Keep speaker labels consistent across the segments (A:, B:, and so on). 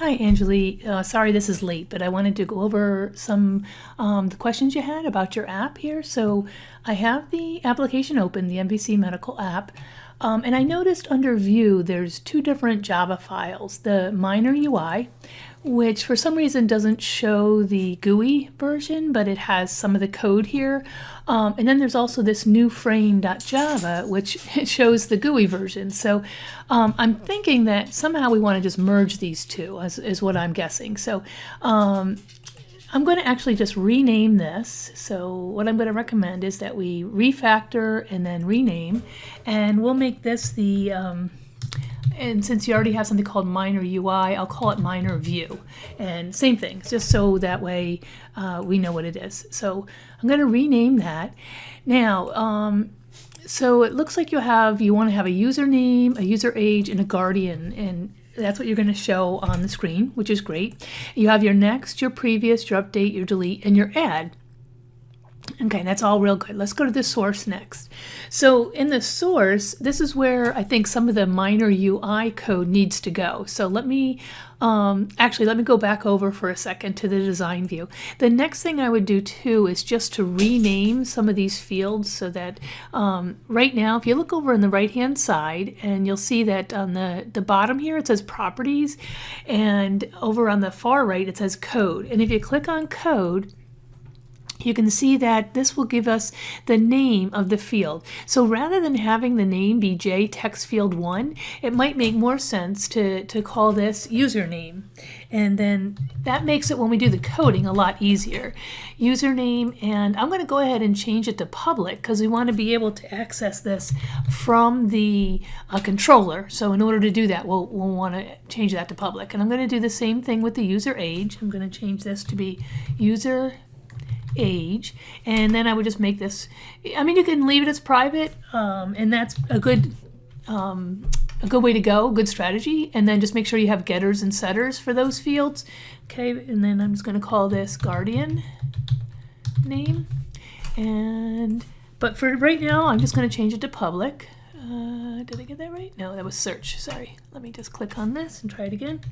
A: Hi, Angeli. Sorry this is late, but I wanted to go over some the questions you had about your app here. So I have the application open, the MVC Medical app, and I noticed under View there's two different Java files. The minor UI, which for some reason doesn't show the GUI version, but it has some of the code here. And then there's also this new frame.java, which shows the GUI version. So I'm thinking that somehow we want to just merge these two, is what I'm guessing. So I'm going to actually just rename this. So what I'm going to recommend is that we refactor and then rename, and we'll make this the and since you already have something called minor UI, I'll call it minor view. And same thing, just so that way we know what it is. So I'm going to rename that. Now, so it looks like you want to have a username, a user age, and a guardian. And that's what you're going to show on the screen, which is great. You have your next, your previous, your update, your delete, and your add. Okay, that's all real good. Let's go to the source next. So in the source, this is where I think some of the minor UI code needs to go. So let me go back over for a second to the design view. The next thing I would do too is just to rename some of these fields so that right now, if you look over on the right-hand side, and you'll see that on the bottom here, it says properties, and over on the far right, it says code. And if you click on code, you can see that this will give us the name of the field. So rather than having the name be J text field 1, it might make more sense to call this username. And then that makes it, when we do the coding, a lot easier. Username, and I'm going to go ahead and change it to public because we want to be able to access this from the controller. So in order to do that, we'll want to change that to public. And I'm going to do the same thing with the user age. I'm going to change this to be user age, and then I would just make this, I mean, you can leave it as private, and that's a good way to go, good strategy. And then just make sure you have getters and setters for those fields. Okay, and then I'm just going to call this guardian name, but for right now I'm just going to change it to public. Did I get that right? No, that was search, sorry. Let me just click on this and try it again.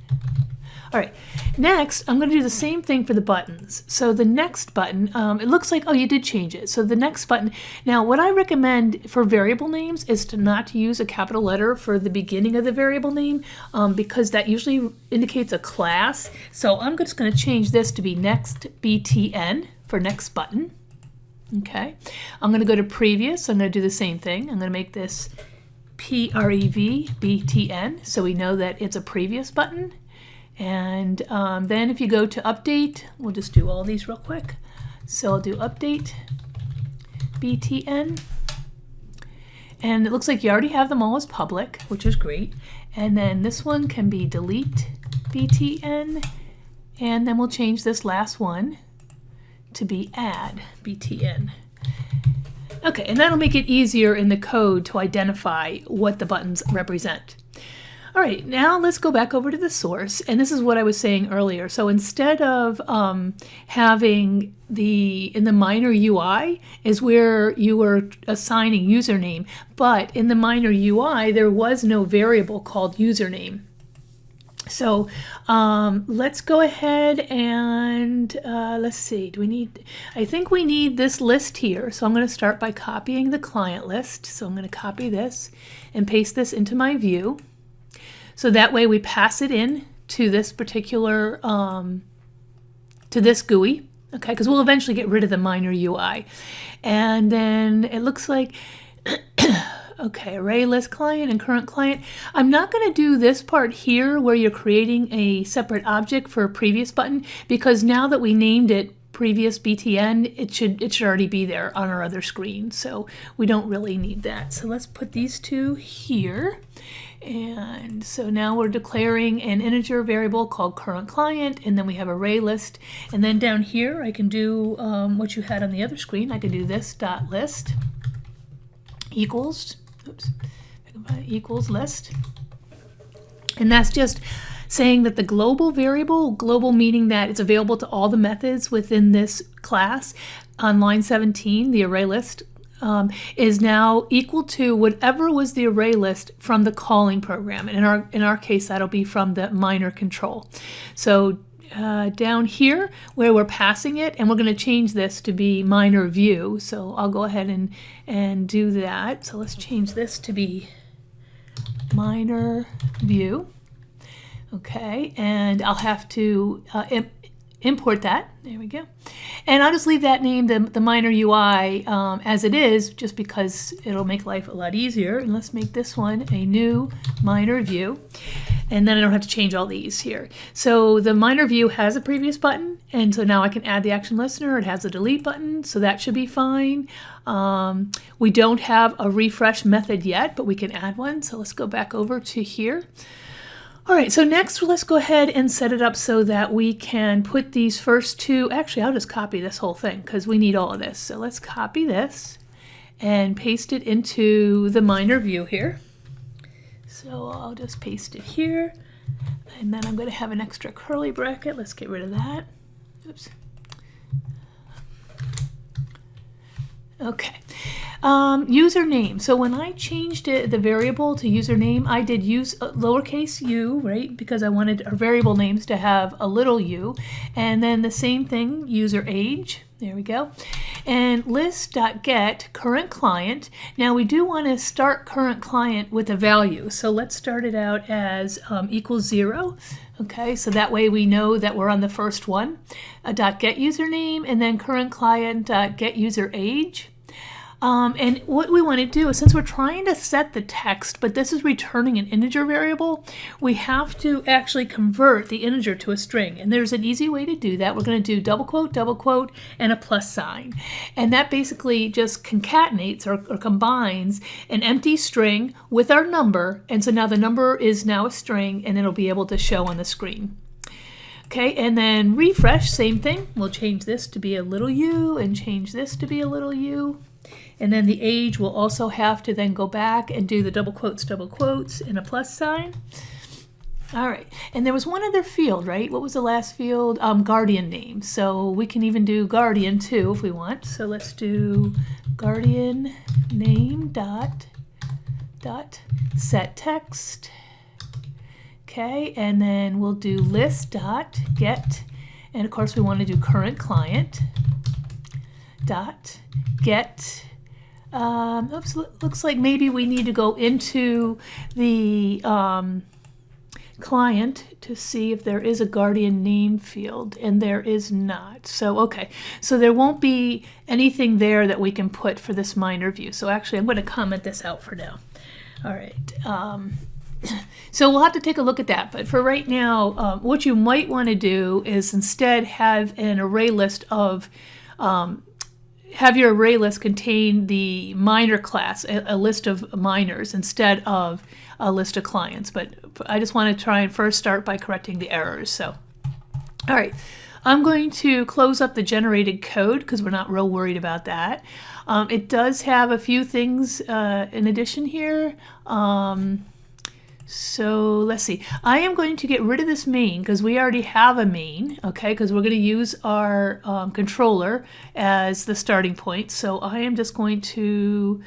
A: All right, next I'm going to do the same thing for the buttons. So the next button, it looks like, oh, you did change it. So the next button, now what I recommend for variable names is to not use a capital letter for the beginning of the variable name, because that usually indicates a class. So I'm just going to change this to be next btn for next button. Okay, I'm going to go to previous. I'm going to do the same thing. I'm going to make this PREVBTN, so we know that it's a previous button. And then if you go to update, we'll just do all these real quick. So I'll do update BTN. And it looks like you already have them all as public, which is great. And then this one can be delete BTN. And then we'll change this last one to be add BTN. Okay, and that'll make it easier in the code to identify what the buttons represent. All right, now let's go back over to the source, and this is what I was saying earlier. So instead of having in the minor UI is where you were assigning username, but in the minor UI there was no variable called username. So let's go ahead and let's see, I think we need this list here. So I'm going to start by copying the client list. So I'm going to copy this and paste this into my view. So that way we pass it in to this particular, to this GUI, okay, because we'll eventually get rid of the minor UI. And then it looks like, okay, array list client and current client. I'm not going to do this part here where you're creating a separate object for a previous button, because now that we named it previous BTN, it should already be there on our other screen. So we don't really need that. So let's put these two here. And so now we're declaring an integer variable called current client, and then we have array list. And then down here I can do what you had on the other screen. I can do this dot list equals, equals list. And that's just saying that the global variable, global meaning that it's available to all the methods within this class, on line 17, the array list is now equal to whatever was the array list from the calling program. And in our case, that'll be from the minor control. So down here where we're passing it, and we're going to change this to be minor view. So I'll go ahead and do that. So let's change this to be minor view. Okay, and I'll have to import that. There we go. And I'll just leave that name, the minor UI, as it is, just because it'll make life a lot easier. And let's make this one a new minor view. And then I don't have to change all these here. So the minor view has a previous button, and so now I can add the action listener. It has a delete button, so that should be fine. We don't have a refresh method yet, but we can add one. So let's go back over to here. All right, so next let's go ahead and set it up so that we can put these first two. Actually, I'll just copy this whole thing because we need all of this. So let's copy this and paste it into the minor view here. So I'll just paste it here, and then I'm going to have an extra curly bracket. Let's get rid of that. Oops. Okay. Username. So when I changed the variable to username, I did use lowercase u, right? Because I wanted our variable names to have a little u. And then the same thing, user age. There we go. And list.get current client. Now we do want to start current client with a value. So let's start it out as equals 0. Okay, so that way we know that we're on the first one. .get username, and then current client .get user age. And what we want to do is, since we're trying to set the text, but this is returning an integer variable, we have to actually convert the integer to a string. And there's an easy way to do that. We're going to do double quote, and a plus sign. And that basically just concatenates or combines an empty string with our number. And so now the number is now a string, and it'll be able to show on the screen. Okay, and then refresh, same thing. We'll change this to be a little u and change this to be a little u. And then the age will also have to then go back and do the double quotes, and a plus sign. All right, and there was one other field, right? What was the last field? Guardian name. So we can even do guardian too if we want. So let's do guardian name dot set text. Okay, and then we'll do list dot get, and of course we want to do current client dot get. Oops, looks like maybe we need to go into the client to see if there is a guardian name field, and there is not. So okay, so there won't be anything there that we can put for this minor view. So actually I'm going to comment this out for now. All right, so we'll have to take a look at that, but for right now, what you might want to do is instead have an array list of have your array list contain the minor class, a list of minors, instead of a list of clients. But I just want to try and first start by correcting the errors. So, all right, I'm going to close up the generated code because we're not real worried about that. It does have a few things in addition here. So let's see. I am going to get rid of this main because we already have a main, okay, because we're going to use our controller as the starting point. So I am just going to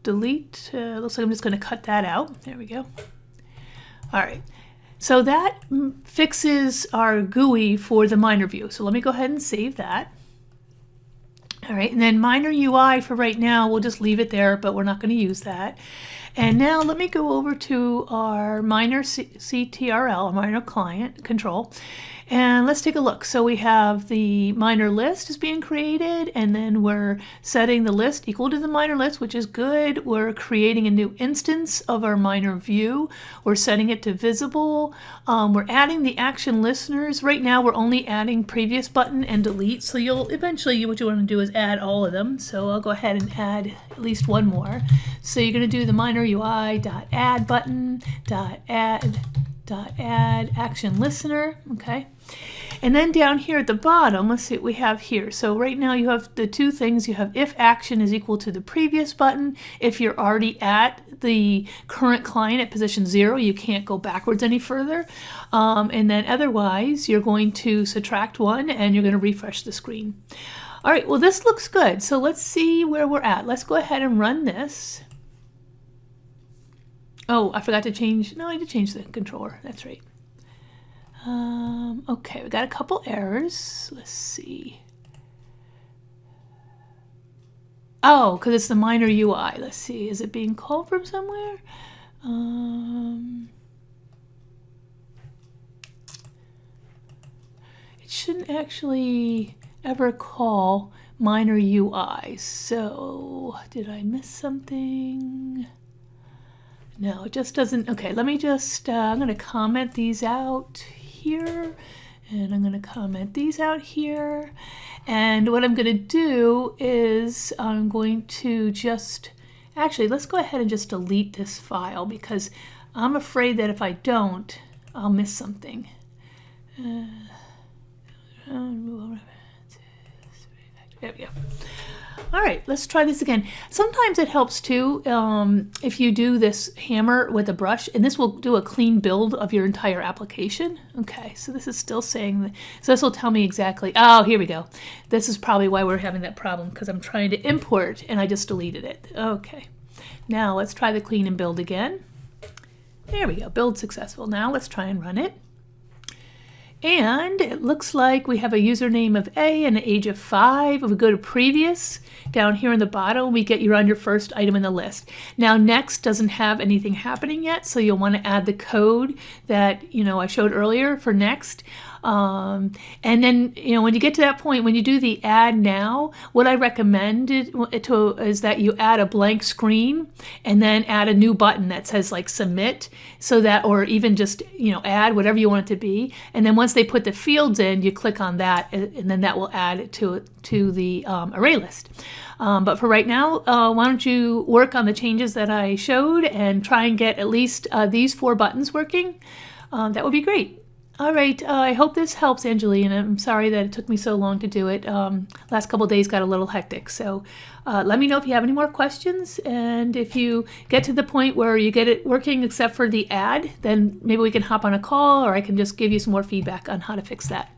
A: delete. Looks like I'm just going to cut that out. There we go. All right. So that fixes our GUI for the minor view. So let me go ahead and save that. All right, and then minor UI for right now, we'll just leave it there, but we're not going to use that. And now let me go over to our minor CTRL, minor client control, and let's take a look. So we have the minor list is being created, and then we're setting the list equal to the minor list, which is good. We're creating a new instance of our minor view. We're setting it to visible. We're adding the action listeners. Right now we're only adding previous button and delete. So you'll eventually, what you want to do is add all of them. So I'll go ahead and add at least one more. So you're going to do the minor UI.add button, .add action listener, okay? And then down here at the bottom, let's see what we have here. So right now you have the two things. You have if action is equal to the previous button. If you're already at the current client at position 0, you can't go backwards any further. And then otherwise, you're going to subtract 1 and you're going to refresh the screen. All right, well, this looks good. So let's see where we're at. Let's go ahead and run this. Oh, I forgot to change. No, I did change the controller. That's right. Okay, we got a couple errors. Let's see. Oh, because it's the minor UI. Let's see. Is it being called from somewhere? It shouldn't actually ever call minor UI. So, did I miss something? No, it just doesn't. Okay, let me just, I'm going to comment these out here. And I'm going to comment these out here. And what I'm going to do is I'm going to just, actually, let's go ahead and just delete this file because I'm afraid that if I don't, I'll miss something. There we go. All right, let's try this again. Sometimes it helps too if you do this hammer with a brush, and this will do a clean build of your entire application. Okay, so this is still saying, so this will tell me exactly, oh, here we go. This is probably why we're having that problem, because I'm trying to import and I just deleted it. Okay, now let's try the clean and build again. There we go, build successful. Now let's try and run it. And it looks like we have a username of A and an age of 5. If we go to previous, down here in the bottom, we get you're on your first item in the list. Now next doesn't have anything happening yet, so you'll want to add the code that I showed earlier for next. And then when you get to that point, when you do the add now, what I recommend is that you add a blank screen and then add a new button that says like submit, so that, or even just add whatever you want it to be, and then once they put the fields in, you click on that, and then that will add it to the array list. But for right now, why don't you work on the changes that I showed and try and get at least these 4 buttons working. That would be great. All right, I hope this helps, Angeline. I'm sorry that it took me so long to do it. Last couple of days got a little hectic. So let me know if you have any more questions. And if you get to the point where you get it working except for the add, then maybe we can hop on a call, or I can just give you some more feedback on how to fix that.